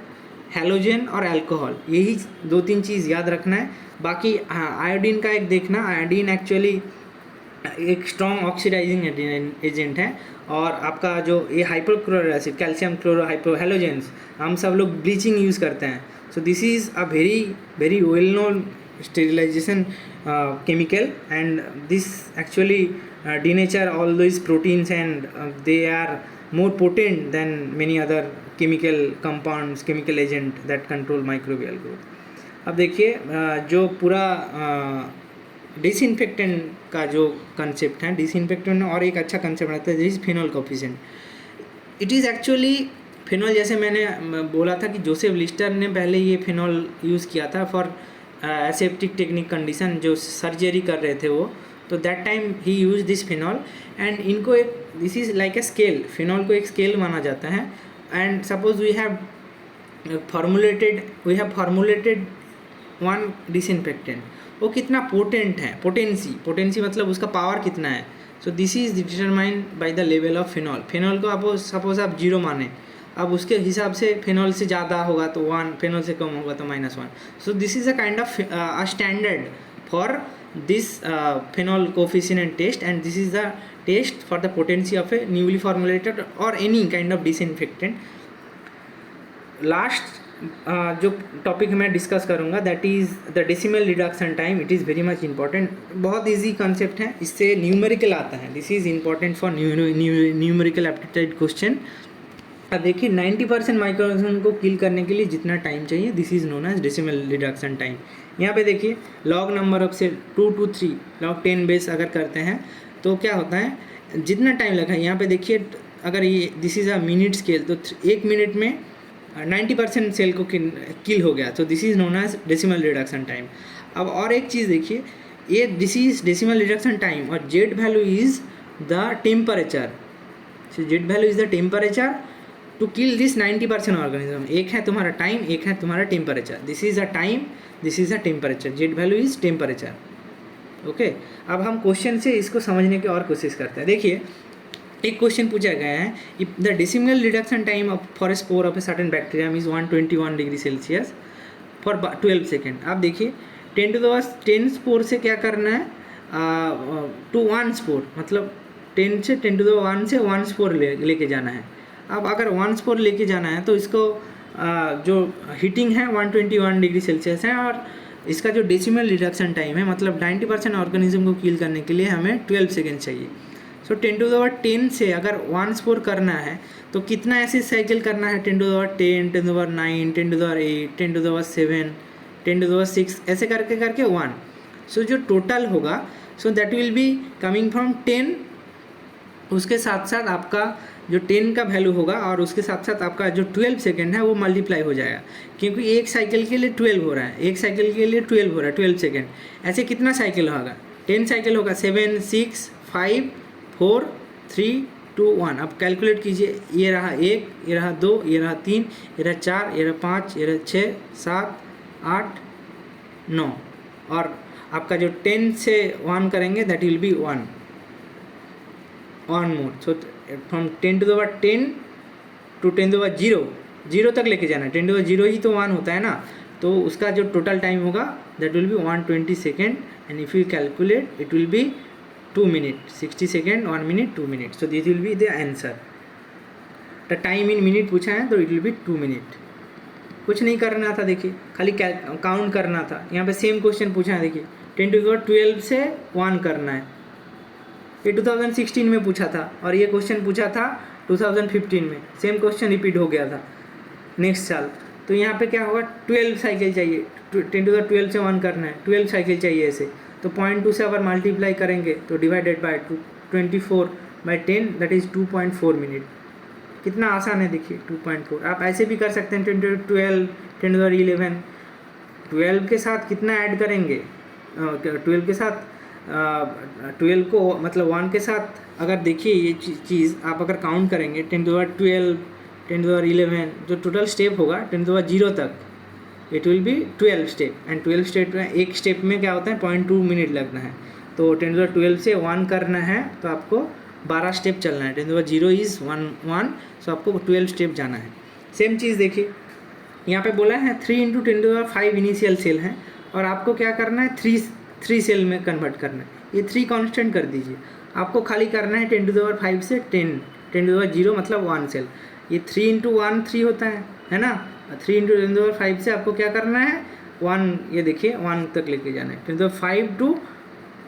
हैलोजन और अल्कोहल, यही 2-3 चीज़ याद रखना है. बाकी हाँ, आयोडीन का एक देखना. आयोडीन एक्चुअली एक स्ट्रॉन्ग ऑक्सीडाइजिंग एजेंट है. और आपका जो ये hypochloric acid, calcium chloro hypo halogens, हम सब लोग ब्लीचिंग यूज़ करते हैं. सो this is a very very well known sterilization chemical, and this actually denature all these proteins, and they are more potent than many other chemical compounds, chemical agent that control microbial growth. अब देखिए जो पूरा disinfectant का जो concept है, disinfectant में और एक अच्छा कंसेप्ट आता है, this phenol coefficient. It is actually phenol, जैसे मैंने बोला था कि जोसेफ लिस्टर ने पहले ये फिनॉल यूज़ किया था फॉर एसेप्टिक टेक्निक कंडीशन, जो सर्जरी कर रहे थे वो, तो दैट टाइम ही यूज दिस फिनॉल. एंड इनको एक, this is like a scale, phenol को एक स्केल माना जाता है. And suppose we have formulated one disinfectant, वो कितना पोटेंट है, पोटेंसी मतलब उसका पावर कितना है. So this is determined by the level of phenol. Phenol को आप सपोज आप 0 माने, अब उसके हिसाब से फिनॉल से ज़्यादा होगा तो 1, फिनॉल से कम होगा तो -1. So this is a kind of a standard for this phenol coefficient test, and this is the test for the potency of a newly formulated or any kind of disinfectant. Last जो topic मैं discuss करूँगा, that is the decimal reduction time. It is very much important. बहुत easy concept है, इससे numerical आता है. This is important for numerical aptitude question. अब देखिए 90% माइक्रोऑर्गेनिज्म को किल करने के लिए जितना टाइम चाहिए, this is known as decimal reduction time. यहाँ पे देखिए log number of cell 2 to 3, log 10 base अगर करते हैं तो क्या होता है, जितना टाइम लगा. यहाँ पे देखिए अगर ये this is a minute scale, तो 1 मिनट में 90% सेल को किल हो गया. तो this is known as decimal reduction time. अब और एक चीज़ देखिए, ये this is decimal reduction time और Z value is the temperature. So Z value is the temperature to kill this 90% organism. एक है तुम्हारा टाइम, एक है तुम्हारा temperature. This is a time, this is a temperature. Z value is temperature. Okay, अब हम question से इसको समझने की और कोशिश करते हैं. देखिए एक क्वेश्चन पूछा गया है, if the decimal reduction time of for a spore of a certain bacterium is 121 degree Celsius for 12 second. आप देखिए 10 स्पोर से क्या करना है, टू 1 स्पोर, मतलब 10 से 10⁻⁴ से 1 स्पोर लेके जाना है. अब अगर 1 स्पोर लेके जाना है तो इसको जो हीटिंग है 121 डिग्री सेल्सियस है, और इसका जो डेसिमल रिडक्शन टाइम है, मतलब 90% ऑर्गेनिज्म को किल करने के लिए हमें 12 सेकेंड चाहिए. सो 10⁻10 से अगर 1 स्पोर करना है तो कितना ऐसे साइकिल करना है, 10⁻10, 10⁻9, 10⁻8, 10⁻7, 10⁻6 ऐसे करके 1. सो जो टोटल होगा, so that will be coming from 10 उसके साथ साथ आपका जो 10 का वैल्यू होगा और उसके साथ साथ आपका जो 12 सेकेंड है वो मल्टीप्लाई हो जाएगा, क्योंकि एक साइकिल के लिए 12 हो रहा है, एक साइकिल के लिए 12 हो रहा है, 12 सेकेंड। ऐसे कितना साइकिल होगा? 10 साइकिल होगा, 7 6 5 4 3 2 1। अब कैलकुलेट कीजिए, ये रहा 1, ये रहा 2, ये रहा 3, ये रहा 4, ये रहा 5, ये रहा 6 7 8 9, और आपका जो 10 से 1 करेंगे that will B 1 more. So from 10 to the power 10 to 10 to the power 0, 0 तक लेके जाना है। 10 to the power 0 ही तो 1 होता है ना, तो उसका जो टोटल टाइम होगा that will B 120 second, and if you calculate it will B 2 minute, 60 second 1 minute 2 minute. So this will be the answer. The time in minute पूछा है तो इट विल बी 2 मिनट। कुछ नहीं करना था, देखिए खाली काउंट करना था। यहाँ पे सेम क्वेश्चन पूछा है, देखिए 10 to the power 12 से 1 करना है। ये 2016 में पूछा था और ये क्वेश्चन पूछा था 2015 में, सेम क्वेश्चन रिपीट हो गया था नेक्स्ट साल। तो यहाँ पे क्या होगा, 12 साइकिल चाहिए, 10 to the 12 से 1 करना है, 12 साइकिल चाहिए ऐसे। तो 0.2 से अगर मल्टीप्लाई करेंगे तो divided by 24/10 that is 2.4 minute. कितना आसान है देखिए, 2.4। आप ऐसे भी कर सकते हैं 10 to the 12, 10 to the 11। 12 के साथ कितना ऐड करेंगे, 12 के साथ 12 को मतलब 1 के साथ अगर देखिए ये चीज़ आप अगर काउंट करेंगे 10 to the 12, 10 to the 11, जो टोटल स्टेप होगा 10 to the 0 तक it will B 12 step, and 12 step में एक स्टेप में क्या होता है 0.2 मिनट लगना है। तो 10 to the 12 से 1 करना है तो आपको 12 स्टेप चलना है। 10 to the 0 इज़ 1, सो आपको 12 स्टेप जाना है। सेम चीज़ देखिए यहाँ पे बोला है 3 × 10 to the 5 इनिशियल सेल है, और आपको क्या करना है 3 सेल में कन्वर्ट करना है। ये 3 कांस्टेंट कर दीजिए, आपको खाली करना है 10 to the power 5 से 10 to the power 0 मतलब 1 सेल। ये 3 × 1 3 होता है ना। 3 × 10 to the power 5 से आपको क्या करना है 1, ये देखिए 1 तक लेके जाना है, 10 to the power 5 to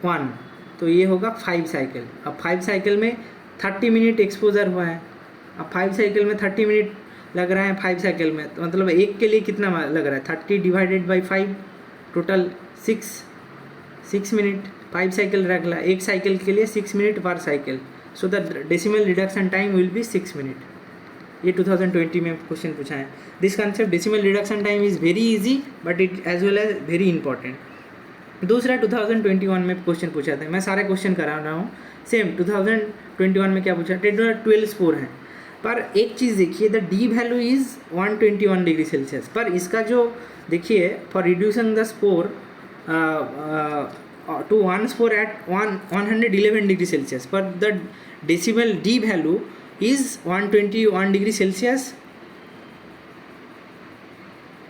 1, तो ये होगा 5 साइकिल। अब 5 साइकिल में 30 मिनट एक्सपोजर हुआ है। अब 5 साइकिल में 30 मिनट लग रहा है 5 साइकिल में, तो मतलब एक के लिए कितना लग रहा है 30 divided by 5, total 6 minute. 5 cycle रख ला, एक साइकिल के लिए 6 मिनट पर cycle, so the decimal reduction time will be 6 minute. ये 2020 में क्वेश्चन पूछा है। This concept decimal reduction time is very easy but it as well as very important. दूसरा 2021 में क्वेश्चन पूछा था, मैं सारे क्वेश्चन करा रहा हूँ। सेम 2021 में क्या पूछा, 10 to the 12 स्पोर है, पर एक चीज़ देखिए the D value is 121 degree Celsius. पर इसका जो देखिए for reducing the spore to 1 spore at 111 degree Celsius, but the decimal D value is 121 degree Celsius,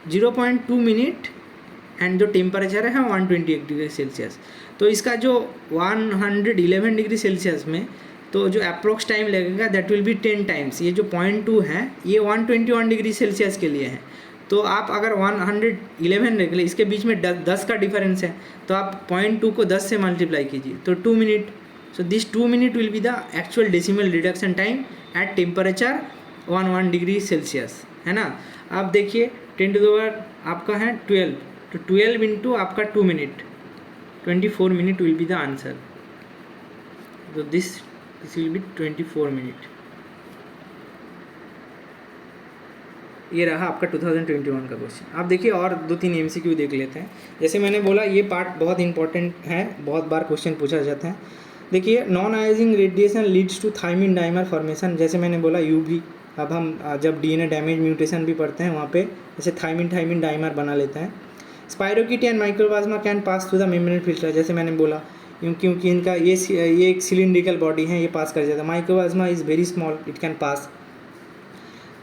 0.2 minute, and जो टेम्परेचर है 128 डिग्री सेल्सियस। तो इसका जो 111 डिग्री सेल्सियस में तो जो अप्रोक्स टाइम लगेगा दैट विल बी 10 टाइम्स। ये जो 0.2 है ये 121 डिग्री सेल्सियस के लिए है। तो आप अगर 111 रख ले, इसके बीच में 10 का डिफरेंस है, तो आप 0.2 को 10 से मल्टीप्लाई कीजिए तो 2 minute. So this 2 minute will be the actual decimal reduction time at temperature 1 degree Celsius, है ना। आप देखिए 10 to the power आपका है 12, तो 12 इंटू आपका 2 minute, 24 minute will be the answer. तो दिस विल बी 24 मिनट। ये रहा आपका 2021 का क्वेश्चन। आप देखिए और 2-3 MCQ देख लेते हैं। जैसे मैंने बोला ये पार्ट बहुत इंपॉर्टेंट है, बहुत बार क्वेश्चन पूछा जाता है। देखिए non ionizing radiation leads to thymine dimer formation. जैसे मैंने बोला UV, अब हम जब DNA डैमेज म्यूटेशन भी पढ़ते हैं वहाँ पे जैसे थायमिन डाइमर बना लेते हैं। Spirochete and mycoplasma can pass through the membrane filter. जैसे मैंने बोला क्योंकि इनका ये एक सिलिंड्रिकल बॉडी है, ये पास कर जाता है। Mycoplasma is very small, it can pass.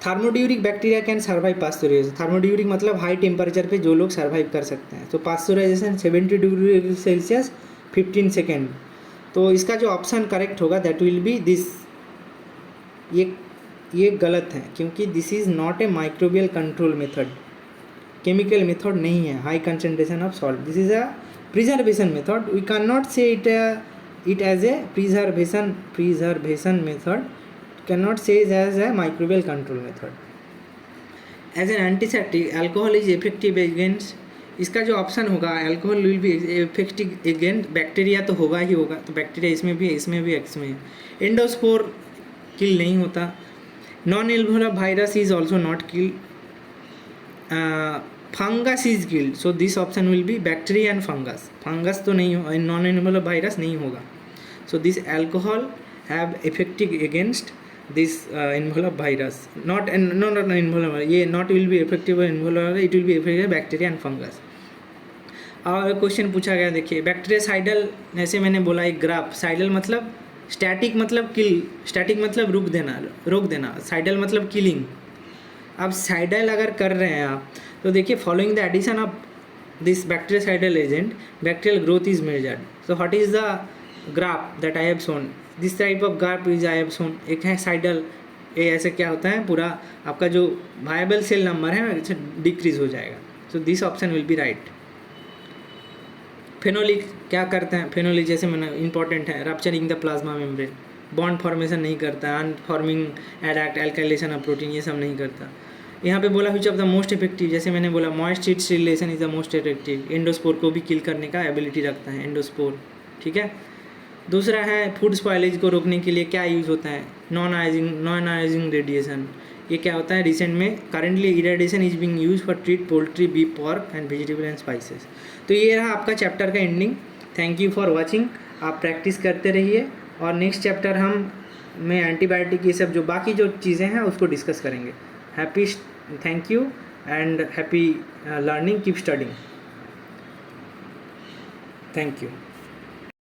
Thermoduric bacteria can survive pasteurization. Thermoduric मतलब हाई टेम्परेचर पे जो लोग सर्वाइव कर सकते हैं। तो पास्चुराइजेशन 70 डिग्री सेल्सियस 15 सेकेंड। तो इसका जो ऑप्शन करेक्ट होगा दैट विल बी दिस। ये गलत है क्योंकि this is not a microbial control method, chemical method नहीं है high concentration of salt. This is a preservation method. We can not say it as a preservation method, cannot say it as a microbial control method. As an antiseptic, alcohol is effective against इसका जो option होगा alcohol will be effective against bacteria, तो होगा ही होगा, तो bacteria इसमें भी है, इसमें भी, इसमें है। एंडोस्पोर किल नहीं होता। Non involve virus is also not kill. Fungus is killed, so this option will be bacteria and fungus. Fungus तो नहीं हो, नॉन इन्वोल्व वायरस नहीं होगा। So this alcohol have effective against this involve virus, not involve, ये not will be effective involve, it will be effective bacteria and fungus. और question पूछा गया, देखिए बैक्टीरियासाइडल, जैसे मैंने बोला एक ग्राफ, साइडल मतलब स्टैटिक मतलब किल, स्टैटिक मतलब रोक देना, साइडल मतलब किलिंग। अब साइडल अगर कर रहे हैं आप, तो देखिए following the addition of this bactericidal agent bacterial growth is measured. So what is the graph that I have shown, this type of graph is I have shown. एक है साइडल, ये ऐसे क्या होता है, पूरा आपका जो वायबल सेल नंबर है ना डिक्रीज हो जाएगा। सो this option will B right. Phenolic क्या करते हैं, फेनोलिक जैसे मैंने इंपॉर्टेंट है, rupturing the plasma membrane, bond formation नहीं करता, अनफॉर्मिंग एडक्ट, एल्काइलेशन ऑफ प्रोटीन, ये सब नहीं करता। यहाँ पे बोला which of the most effective, जैसे मैंने बोला moist heat stimulation is the most effective, endospore को भी किल करने का एबिलिटी रखता है एंडोस्पोर, ठीक है। दूसरा है फूड स्पॉइलेज को रोकने के लिए क्या यूज़ होता है, नॉन आयोनाइजिंग रेडिएशन। ये क्या होता है, रिसेंट में currently irradiation is being use for treat poultry, beef, pork and vegetable and spices. तो ये रहा आपका चैप्टर का ending. Thank you for watching, आप प्रैक्टिस करते रहिए, और नेक्स्ट चैप्टर हम में एंटीबायोटिक ये सब जो बाकी जो चीज़ें हैं उसको डिस्कस करेंगे। Happy, thank you and happy learning, keep studying, thank you.